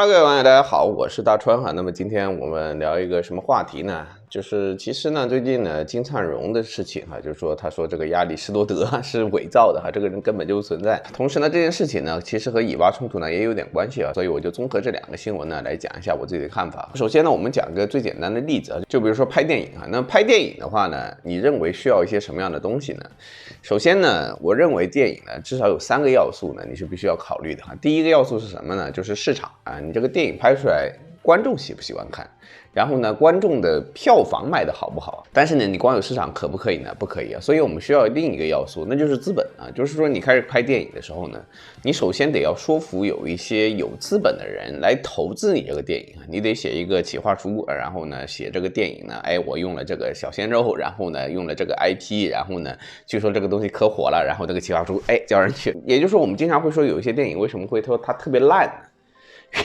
Hello， 各位网友，大家好，我是大川哈。那么今天我们聊一个什么话题呢？就是其实呢，最近呢，金灿荣的事情哈，就是说他说这个亚里士多德是伪造的哈，这个人根本就不存在。同时呢，这件事情呢，其实和以巴冲突呢也有点关系啊，所以我就综合这两个新闻呢来讲一下我自己的看法。首先呢，我们讲一个最简单的例子啊，就比如说拍电影啊。那拍电影的话呢，你认为需要一些什么样的东西呢？首先呢，我认为电影呢至少有3个要素呢，你是必须要考虑的哈。第一个要素是什么呢？就是市场啊，你这个电影拍出来，观众喜不喜欢看？然后呢，观众的票房卖的好不好？但是呢，你光有市场可不可以呢？不可以啊。所以我们需要另一个要素，那就是资本啊。就是说，你开始拍电影的时候呢，你首先得要说服有一些有资本的人来投资你这个电影啊。你得写一个企划书，然后呢，写这个电影呢，我用了这个小鲜肉，然后呢，用了这个 IP， 然后呢，据说这个东西可火了，然后这个企划书交上去。也就是说，我们经常会说有一些电影为什么会说它特别烂呢？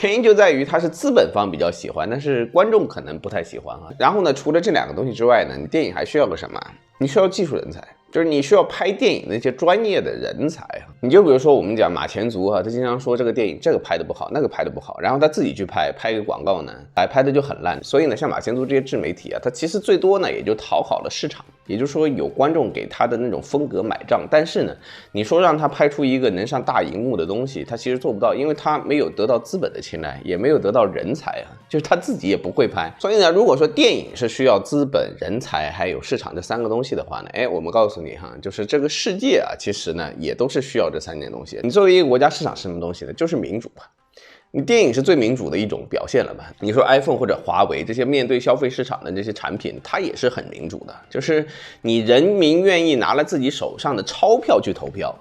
原因就在于它是资本方比较喜欢，但是观众可能不太喜欢啊。然后呢，除了这2个东西之外呢，你电影还需要个什么？你需要技术人才，就是你需要拍电影的那些专业的人才啊。你就比如说我们讲马前卒啊，他经常说这个电影这个拍的不好，那个拍的不好，然后他自己去拍一个广告呢，拍的就很烂。所以呢，像马前卒这些自媒体啊，他其实最多呢也就讨好了市场，也就是说有观众给他的那种风格买账。但是呢，你说让他拍出一个能上大荧幕的东西，他其实做不到，因为他没有得到资本的青睐，也没有得到人才啊，就是他自己也不会拍。所以呢，如果说电影是需要资本、人才还有市场这3个东西的话呢，我们告诉你哈，就是这个世界啊，其实呢也都是需要这3件东西。你作为一个国家，市场是什么东西呢？就是民主啊。你电影是最民主的一种表现了吧？你说 iPhone 或者华为这些面对消费市场的这些产品，它也是很民主的，就是你人民愿意拿了自己手上的钞票去投票。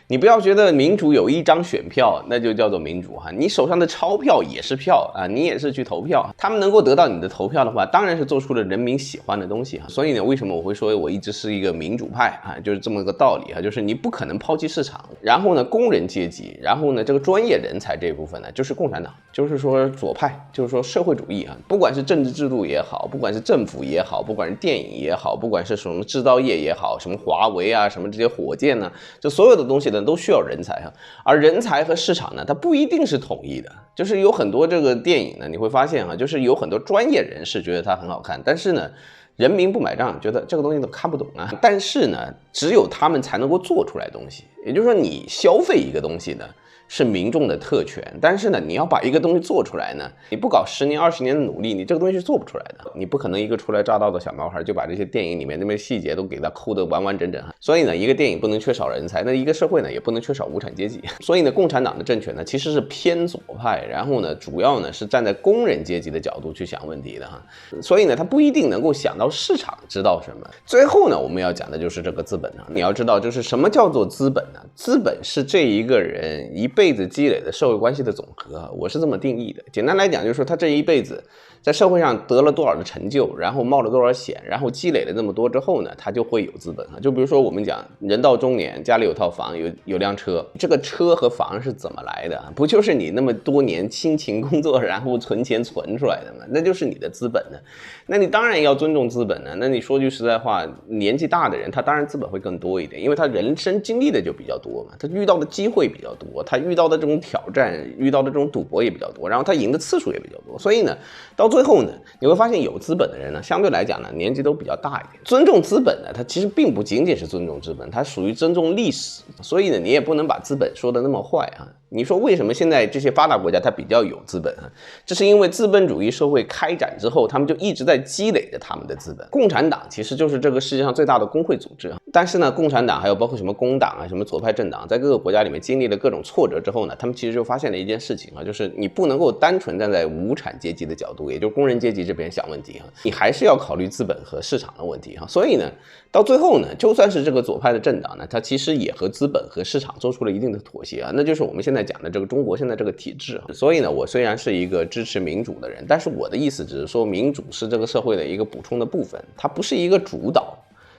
你不要觉得民主有1张选票那就叫做民主哈，你手上的钞票也是票啊，你也是去投票。他们能够得到你的投票的话，当然是做出了人民喜欢的东西哈。所以呢，为什么我会说我一直是一个民主派啊？就是这么个道理哈，就是你不可能抛弃市场，然后呢，工人阶级，然后呢，这个专业人才这一部分呢，就是共产党，就是说左派，就是说社会主义啊。不管是政治制度也好，不管是政府也好，不管是电影也好，不管是什么制造业也好，什么华为啊，什么这些火箭呢，这所有的东西呢都需要人才哈。而人才和市场呢，它不一定是统一的，就是有很多这个电影呢，你会发现就是有很多专业人士觉得它很好看，但是呢，人民不买账，觉得这个东西都看不懂啊。但是呢，只有他们才能够做出来东西，也就是说，你消费一个东西呢，是民众的特权，但是呢，你要把一个东西做出来呢，你不搞10年20年的努力，你这个东西是做不出来的。你不可能一个初来乍到的小毛孩就把这些电影里面那些细节都给它抠得完完整整。所以呢，一个电影不能缺少人才，那一个社会呢也不能缺少无产阶级。所以呢，共产党的政权呢其实是偏左派，然后呢，主要呢是站在工人阶级的角度去想问题的哈。所以呢，他不一定能够想到市场知道什么。最后呢，我们要讲的就是这个资本呢。你要知道，就是什么叫做资本呢？资本是这一个人一辈子积累的社会关系的总和，我是这么定义的。简单来讲，就是说他这一辈子在社会上得了多少的成就，然后冒了多少险，然后积累了那么多之后呢，他就会有资本。就比如说我们讲人到中年，家里有套房，有辆车，这个车和房是怎么来的？不就是你那么多年辛勤工作，然后存钱存出来的吗？那就是你的资本呢。那你当然要尊重资本呢。那你说句实在话，年纪大的人他当然资本会更多一点，因为他人生经历的就比较多嘛，他遇到的机会比较多，他遇到的这种挑战，遇到的这种赌博也比较多，然后他赢的次数也比较多。所以呢，到最后呢，你会发现有资本的人呢，相对来讲呢，年纪都比较大一点。尊重资本呢，它其实并不仅仅是尊重资本，它属于尊重历史。所以呢，你也不能把资本说的那么坏啊。你说为什么现在这些发达国家它比较有资本啊？这是因为资本主义社会开展之后，他们就一直在积累着他们的资本。共产党其实就是这个世界上最大的工会组织啊。但是呢，共产党还有包括什么工党啊、什么左派政党，在各个国家里面经历了各种挫折之后呢，他们其实就发现了一件事情啊，就是你不能够单纯站在无产阶级的角度，也就是工人阶级这边想问题啊，你还是要考虑资本和市场的问题啊。所以呢，到最后呢，就算是这个左派的政党呢，它其实也和资本和市场做出了一定的妥协啊，那就是我们现在讲的这个中国现在这个体制。所以呢，我虽然是一个支持民主的人，但是我的意思只是说，民主是这个社会的一个补充的部分，它不是一个主导。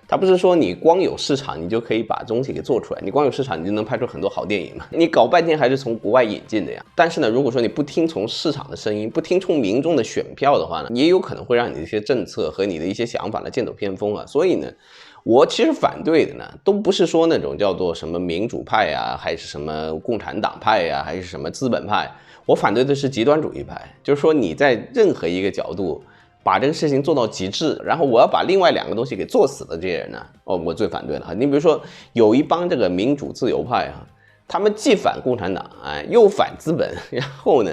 它不是说你光有市场你就可以把东西给做出来，你光有市场你就能拍出很多好电影嘛？你搞半天还是从国外引进的呀。但是呢，如果说你不听从市场的声音，不听从民众的选票的话呢，也有可能会让你的一些政策和你的一些想法呢剑走偏锋啊。所以呢，我其实反对的呢，都不是说那种叫做什么民主派呀，还是什么共产党派呀，还是什么资本派，我反对的是极端主义派，就是说你在任何一个角度把这个事情做到极致，然后我要把另外两个东西给做死的这些人呢，我最反对了。你比如说有一帮这个民主自由派啊，他们既反共产党，又反资本，然后呢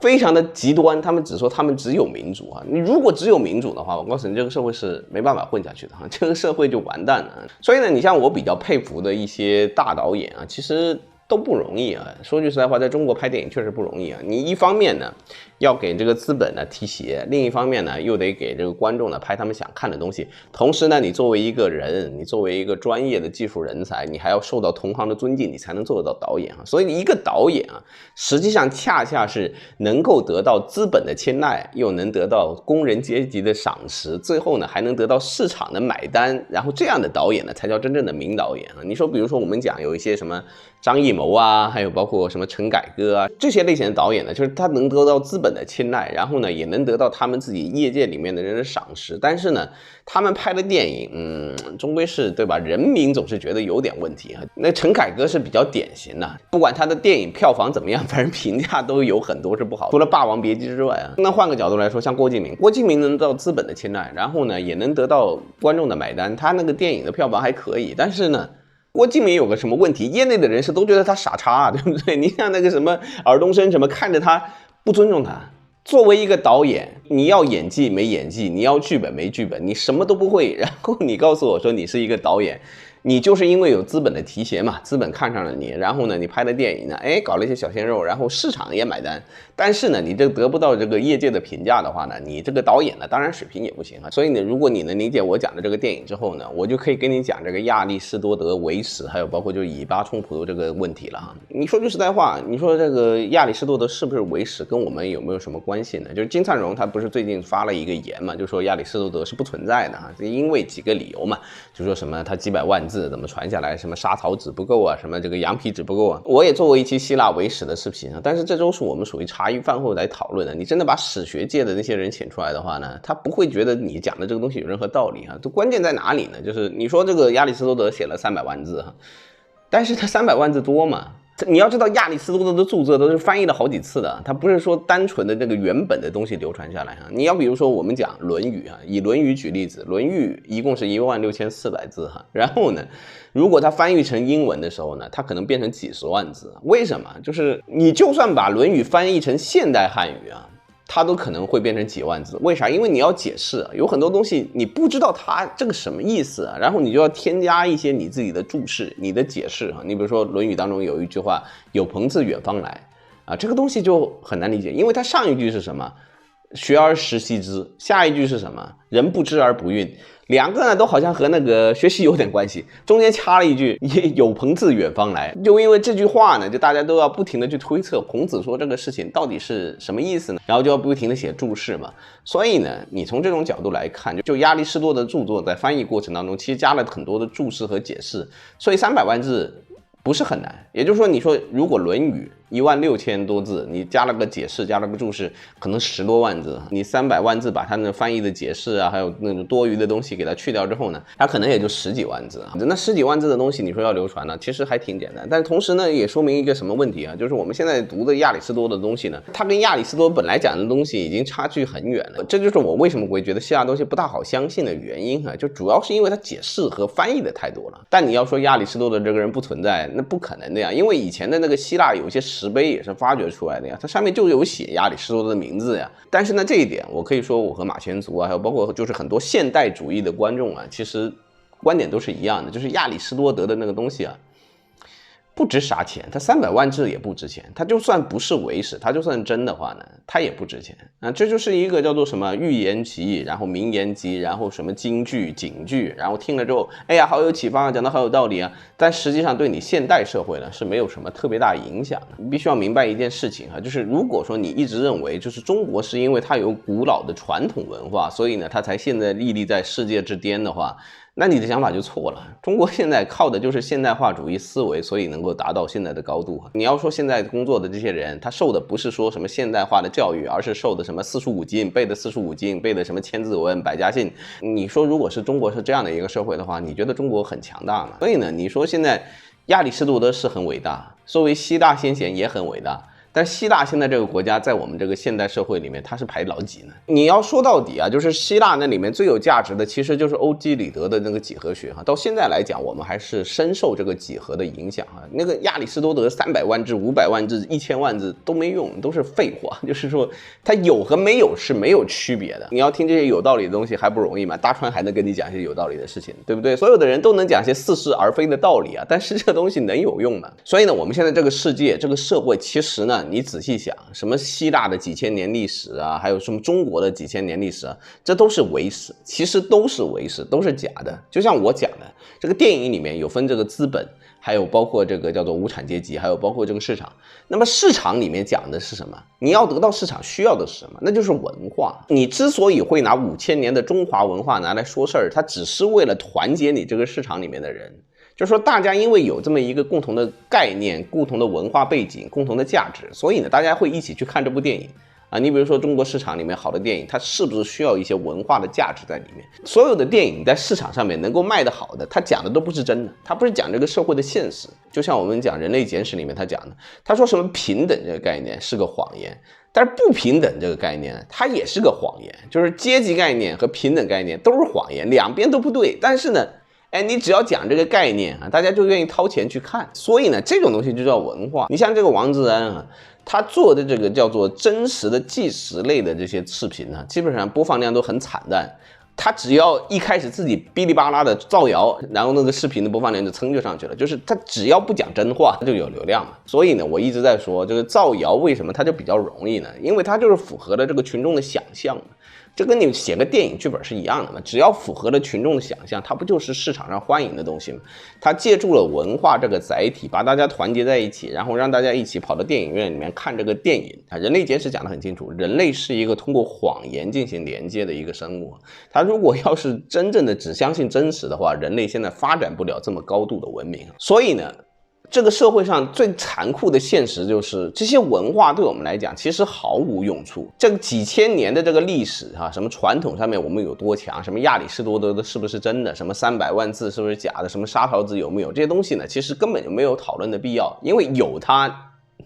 非常的极端，他们只说他们只有民主啊。你如果只有民主的话，我告诉你，这个社会是没办法混下去的，这个社会就完蛋了。所以呢，你像我比较佩服的一些大导演啊，其实都不容易啊。说句实在话，在中国拍电影确实不容易啊。你一方面呢要给这个资本呢提鞋，另一方面呢又得给这个观众呢拍他们想看的东西。同时呢，你作为一个人，你作为一个专业的技术人才，你还要受到同行的尊敬，你才能做得到导演啊。所以一个导演啊，实际上恰恰是能够得到资本的青睐，又能得到工人阶级的赏识，最后呢还能得到市场的买单，然后这样的导演呢才叫真正的名导演啊。你说比如说我们讲有一些什么张艺谋啊，还有包括什么陈凯歌啊，这些类型的导演呢，就是他能得到资本的青睐，然后呢也能得到他们自己业界里面的人的赏识，但是呢他们拍的电影终归是对吧，人民总是觉得有点问题啊。那陈凯歌是比较典型的，不管他的电影票房怎么样，反正评价都有很多是不好，除了霸王别姬之外啊。那换个角度来说，像郭敬明能得到资本的青睐，然后呢也能得到观众的买单，他那个电影的票房还可以，但是呢郭敬明有个什么问题，业内的人士都觉得他傻叉，对不对？你像那个什么尔冬升什么，看着他不尊重他。作为一个导演，你要演技没演技，你要剧本没剧本，你什么都不会，然后你告诉我说你是一个导演，你就是因为有资本的提携嘛，资本看上了你，然后呢你拍的电影呢，搞了一些小鲜肉，然后市场也买单，但是呢你这得不到这个业界的评价的话呢，你这个导演呢当然水平也不行啊。所以呢，如果你能理解我讲的这个电影之后呢，我就可以跟你讲这个亚里士多德唯史，还有包括就是以巴冲突这个问题了哈。你说句实在话，你说这个亚里士多德是不是唯史，跟我们有没有什么关系呢？就是金灿荣他不是最近发了一个言嘛，就说亚里士多德是不存在的哈，因为几个理由嘛，就说什么他几百万字怎么传下来，什么沙草纸不够啊，什么这个羊皮纸不够啊。我也做过一期希腊唯史的视频啊，但是这周是我们属于茶余饭后来讨论的。你真的把史学界的那些人请出来的话呢，他不会觉得你讲的这个东西有任何道理啊。这关键在哪里呢？就是你说这个亚里士多德写了300万字哈，但是他300万字多嘛？你要知道亚里士多德的著作都是翻译了好几次的，他不是说单纯的这个原本的东西流传下来哈。你要比如说我们讲论语啊，以论语举例子，论语一共是16400字哈，然后呢如果它翻译成英文的时候呢，它可能变成几十万字。为什么？就是你就算把论语翻译成现代汉语啊，它都可能会变成几万字。为啥？因为你要解释有很多东西你不知道它这个什么意思啊，然后你就要添加一些你自己的注释、你的解释啊。你比如说《论语》当中有一句话“有朋自远方来”啊，这个东西就很难理解，因为它上一句是什么？学而时习之，下一句是什么？人不知而不愠。两个呢都好像和那个学习有点关系，中间掐了一句有朋自远方来，就因为这句话呢，就大家都要不停的去推测孔子说这个事情到底是什么意思呢，然后就要不停的写注释嘛。所以呢，你从这种角度来看，就亚里士多德的著作在翻译过程当中，其实加了很多的注释和解释，所以300万字不是很难。也就是说，你说如果《论语》16000多字，你加了个解释，加了个注释，可能10多万字。你300万字把它那翻译的解释啊，还有那种多余的东西给它去掉之后呢，它可能也就10几万字啊。那10几万字的东西，你说要流传呢，其实还挺简单。但同时呢，也说明一个什么问题啊？就是我们现在读的亚里士多德的东西呢，它跟亚里士多本来讲的东西已经差距很远了。这就是我为什么会觉得希腊东西不大好相信的原因啊，就主要是因为它解释和翻译的太多了。但你要说亚里士多德这个人不存在，那不可能的呀，因为以前的那个希腊有一些石碑也是发掘出来的呀，它上面就有写亚里士多德的名字呀。但是呢，这一点我可以说我和马前卒啊，还有包括就是很多现代主义的观众啊，其实观点都是一样的，就是亚里士多德的那个东西啊，不值啥钱，它300万字也不值钱，它就算不是伪史，它就算真的话呢，它也不值钱啊。这就是一个叫做什么寓言集，然后名言集，然后什么京剧、警句，然后听了之后，哎呀，好有启发啊，讲得好有道理啊，但实际上对你现代社会呢是没有什么特别大影响的。你必须要明白一件事情啊，就是如果说你一直认为就是中国是因为它有古老的传统文化，所以呢它才现在屹立在世界之巅的话，那你的想法就错了。中国现在靠的就是现代化主义思维，所以能够达到现在的高度。你要说现在工作的这些人，他受的不是说什么现代化的教育，而是受的什么四书五经，背的四书五经，背的什么千字文、百家姓。你说如果是中国是这样的一个社会的话，你觉得中国很强大吗？所以呢，你说现在亚里士多德是很伟大，作为希腊先贤也很伟大。但希腊现在这个国家在我们这个现代社会里面，它是排老几呢？你要说到底啊，就是希腊那里面最有价值的，其实就是欧几里得的那个几何学哈。到现在来讲，我们还是深受这个几何的影响哈。那个亚里士多德300万字、500万字、1000万字都没用，都是废话。就是说，它有和没有是没有区别的。你要听这些有道理的东西还不容易吗？大川还能跟你讲一些有道理的事情，对不对？所有的人都能讲一些似是而非的道理啊，但是这个东西能有用吗？所以呢，我们现在这个世界、这个社会，其实呢，你仔细想，什么希腊的几千年历史啊，还有什么中国的几千年历史啊，这都是伪史，其实都是伪史，都是假的。就像我讲的，这个电影里面有分这个资本，还有包括这个叫做无产阶级，还有包括这个市场。那么市场里面讲的是什么？你要得到市场需要的是什么？那就是文化。你之所以会拿5000年的中华文化拿来说事儿，它只是为了团结你这个市场里面的人。就是说大家因为有这么一个共同的概念、共同的文化背景、共同的价值，所以呢，大家会一起去看这部电影啊。你比如说中国市场里面好的电影，它是不是需要一些文化的价值在里面？所有的电影在市场上面能够卖得好的，它讲的都不是真的，它不是讲这个社会的现实。就像我们讲《人类简史》里面他讲的，他说什么平等这个概念是个谎言，但是不平等这个概念它也是个谎言，就是阶级概念和平等概念都是谎言，两边都不对。但是呢，你只要讲这个概念啊，大家就愿意掏钱去看。所以呢，这种东西就叫文化。你像这个王志安啊，他做的这个叫做真实的纪实类的这些视频呢，基本上播放量都很惨淡。他只要一开始自己哔哩吧啦的造谣，然后那个视频的播放量就蹭就上去了。就是他只要不讲真话，他就有流量嘛。所以呢，我一直在说这个造谣为什么它就比较容易呢？因为它就是符合了这个群众的想象嘛。这跟你写个电影剧本是一样的嘛，只要符合了群众的想象，它不就是市场上欢迎的东西吗？它借助了文化这个载体，把大家团结在一起，然后让大家一起跑到电影院里面看这个电影啊。人类简史讲得很清楚，人类是一个通过谎言进行连接的一个生物。它如果要是真正的只相信真实的话，人类现在发展不了这么高度的文明。所以呢，这个社会上最残酷的现实就是，这些文化对我们来讲其实毫无用处。这个几千年的这个历史啊，什么传统上面我们有多强，什么亚里士多德的是不是真的，什么300万字是不是假的，什么沙条子有没有，这些东西呢，其实根本就没有讨论的必要，因为有它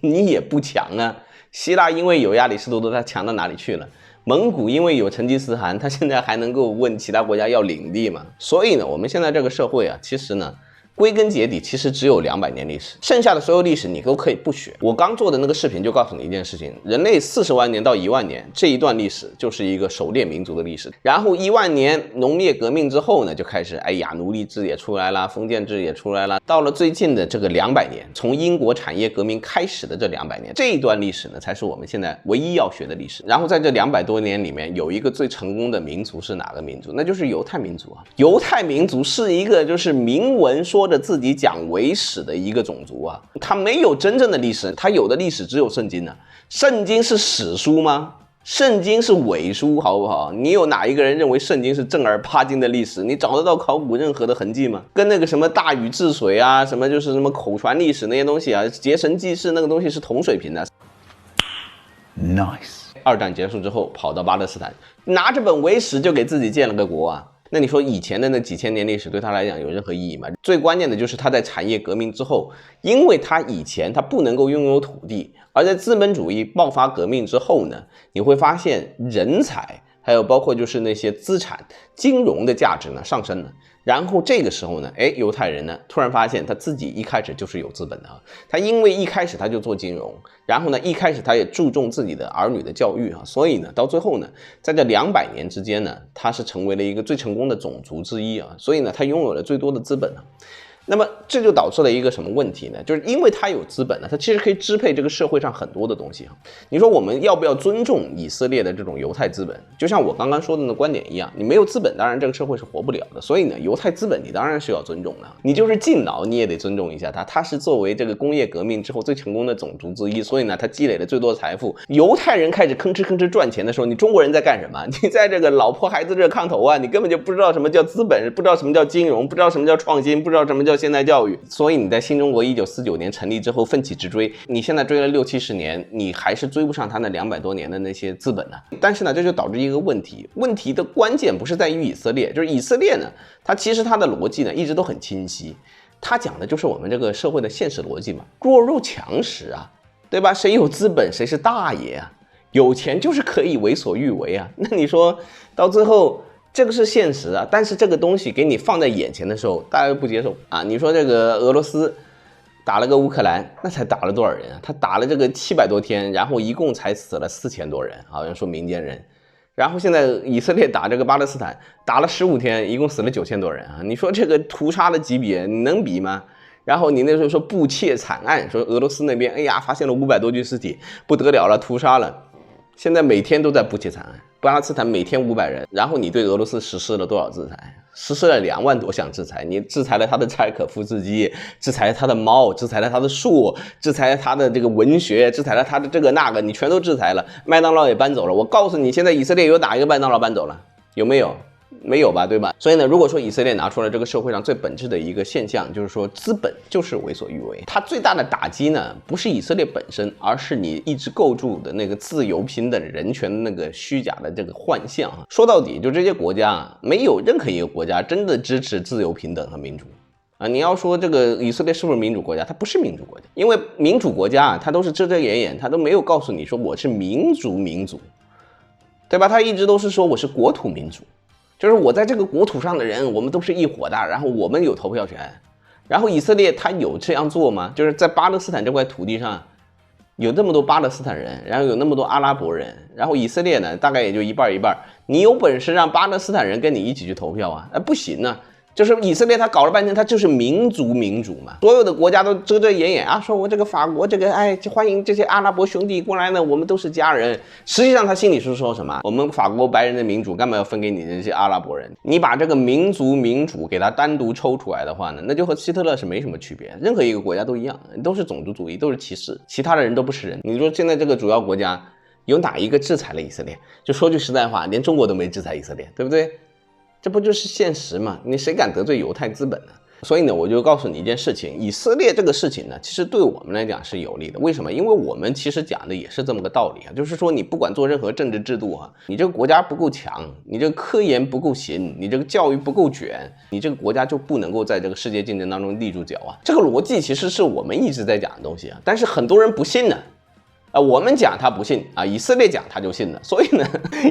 你也不强啊。希腊因为有亚里士多德，它强到哪里去了？蒙古因为有成吉思汗，他现在还能够问其他国家要领地嘛？所以呢，我们现在这个社会啊，其实呢，归根结底其实只有200年历史，剩下的所有历史你都可以不学。我刚做的那个视频就告诉你一件事情，人类40万年到1万年这一段历史就是一个狩猎民族的历史，然后1万年农业革命之后呢，就开始奴隶制也出来了，封建制也出来了，到了最近的这个200年，从英国产业革命开始的这200年，这一段历史呢才是我们现在唯一要学的历史。然后在这200多年里面，有一个最成功的民族是哪个民族？那就是犹太民族啊。犹太民族是一个就是明文说着自己讲伪史的一个种族啊，他没有真正的历史，他有的历史只有圣经啊。圣经是史书吗？圣经是伪书，好不好？你有哪一个人认为圣经是正儿八经的历史？你找得到考古任何的痕迹吗？跟那个什么大禹治水啊，什么就是什么口传历史那些东西啊，结绳记事那个东西是同水平的。Nice。2战结束之后，跑到巴勒斯坦，拿着本伪史就给自己建了个国啊。那你说以前的那几千年历史对他来讲有任何意义吗？最关键的就是他在产业革命之后，因为他以前他不能够拥有土地，而在资本主义爆发革命之后呢，你会发现人才还有包括就是那些资产金融的价值呢上升了。然后这个时候呢，犹太人呢突然发现他自己一开始就是有资本的，他因为一开始他就做金融，然后呢一开始他也注重自己的儿女的教育啊，所以呢到最后呢，在这200年之间呢，他是成为了一个最成功的种族之一啊，所以呢他拥有了最多的资本啊。那么这就导致了一个什么问题呢？就是因为它有资本呢，它其实可以支配这个社会上很多的东西。你说我们要不要尊重以色列的这种犹太资本？就像我刚刚说的那观点一样，你没有资本，当然这个社会是活不了的。所以呢，犹太资本你当然是要尊重的，你就是敬老你也得尊重一下它。它是作为这个工业革命之后最成功的种族之一，所以呢，它积累了最多的财富。犹太人开始吭哧吭哧赚钱的时候，你中国人在干什么？你在这个老婆孩子热炕头啊，你根本就不知道什么叫资本，不知道什么叫金融，不知道什么叫创新，不知道什么叫现代教育。所以你在新中国1949年成立之后奋起直追，你现在追了60-70年，你还是追不上他那200多年的那些资本呢。但是呢，这就导致一个问题，问题的关键不是在于以色列，就是以色列呢，它其实它的逻辑呢一直都很清晰，它讲的就是我们这个社会的现实逻辑嘛，弱肉强食啊，对吧？谁有资本谁是大爷啊，有钱就是可以为所欲为啊。那你说到最后，这个是现实啊，但是这个东西给你放在眼前的时候，大家又不接受啊。你说这个俄罗斯打了个乌克兰，那才打了多少人啊？他打了这个700多天，然后一共才死了4000多人，好像说民间人。然后现在以色列打这个巴勒斯坦，打了15天，一共死了9000多人啊！你说这个屠杀的级别，你能比吗？然后你那时候说布切惨案，说俄罗斯那边，哎呀，发现了500多具尸体，不得了了，屠杀了。现在每天都在布切惨案，巴勒斯坦每天500人，然后你对俄罗斯实施了多少制裁？实施了2万多项制裁，你制裁了他的柴可夫斯基，制裁了他的猫，制裁了他的树，制裁了他的这个文学，制裁了他的这个那个，你全都制裁了。麦当劳也搬走了，我告诉你，现在以色列有哪一个麦当劳搬走了？有没有？没有吧，对吧？所以呢，如果说以色列拿出了这个社会上最本质的一个现象，就是说资本就是为所欲为，它最大的打击呢，不是以色列本身，而是你一直构筑的那个自由、平等、人权的那个虚假的这个幻象。说到底，就这些国家，没有任何一个国家真的支持自由、平等和民主。你要说这个以色列是不是民主国家？它不是民主国家，因为民主国家它都是遮遮掩掩，它都没有告诉你说我是民主，对吧？它一直都是说我是国土民主。就是我在这个国土上的人，我们都是一伙的，然后我们有投票权。然后以色列他有这样做吗？就是在巴勒斯坦这块土地上，有这么多巴勒斯坦人，然后有那么多阿拉伯人，然后以色列呢，大概也就一半一半。你有本事让巴勒斯坦人跟你一起去投票啊？不行啊！就是以色列他搞了半天，他就是民主嘛，所有的国家都遮遮掩掩啊，说我这个法国这个欢迎这些阿拉伯兄弟过来呢，我们都是家人。实际上他心里是说什么？我们法国白人的民主干嘛要分给你这些阿拉伯人？你把这个民主给他单独抽出来的话呢，那就和希特勒是没什么区别，任何一个国家都一样，都是种族主义，都是歧视，其他的人都不是人。你说现在这个主要国家有哪一个制裁了以色列？就说句实在话，连中国都没制裁以色列，对不对？这不就是现实吗？你谁敢得罪犹太资本呢？所以呢，我就告诉你一件事情，以色列这个事情呢，其实对我们来讲是有利的。为什么？因为我们其实讲的也是这么个道理啊，就是说你不管做任何政治制度啊，你这个国家不够强，你这个科研不够行，你这个教育不够卷，你这个国家就不能够在这个世界竞争当中立住脚啊。这个逻辑其实是我们一直在讲的东西啊，但是很多人不信呢。我们讲他不信啊，以色列讲他就信了，所以呢，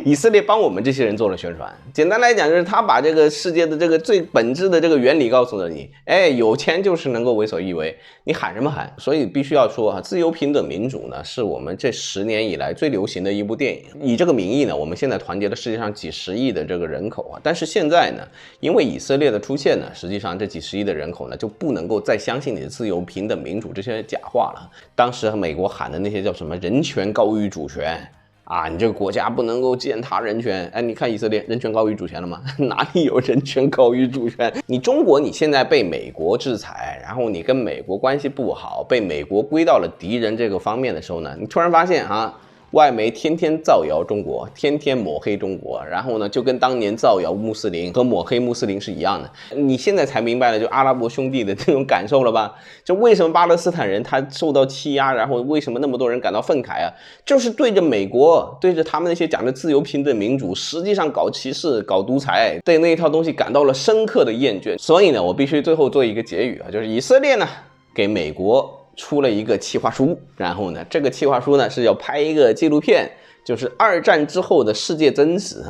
以色列帮我们这些人做了宣传。简单来讲，就是他把这个世界的这个最本质的这个原理告诉了你，有钱就是能够为所欲为，你喊什么喊？所以必须要说啊，自由、平等、民主呢，是我们这10年以来最流行的一部电影。以这个名义呢，我们现在团结了世界上几十亿的这个人口啊，但是现在呢，因为以色列的出现呢，实际上这几十亿的人口呢，就不能够再相信你的自由、平等、民主这些假话了。当时美国喊的那些叫什么？人权高于主权啊！你这个国家不能够践踏人权。你看以色列人权高于主权了吗？哪里有人权高于主权？你中国你现在被美国制裁，然后你跟美国关系不好，被美国归到了敌人这个方面的时候呢，你突然发现啊，外媒天天造谣中国，天天抹黑中国，然后呢，就跟当年造谣穆斯林和抹黑穆斯林是一样的。你现在才明白了，就阿拉伯兄弟的这种感受了吧？就为什么巴勒斯坦人他受到欺压，然后为什么那么多人感到愤慨啊？就是对着美国，对着他们那些讲的自由、平等、民主，实际上搞歧视、搞独裁，对那一套东西感到了深刻的厌倦。所以呢，我必须最后做一个结语啊，就是以色列呢给美国出了一个企划书，然后呢，这个企划书呢是要拍一个纪录片，就是2战之后的世界真实。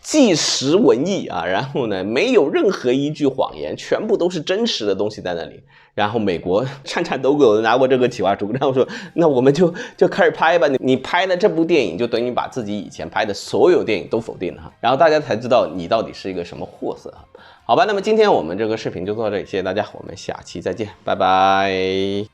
纪实文艺啊，然后呢，没有任何一句谎言，全部都是真实的东西在那里。然后美国颤颤抖抖的拿过这个企划书，然后说，那我们就开始拍吧。你拍了这部电影，就等于把自己以前拍的所有电影都否定了哈。然后大家才知道你到底是一个什么货色哈。好吧，那么今天我们这个视频就做到这里，谢谢大家，我们下期再见，拜拜。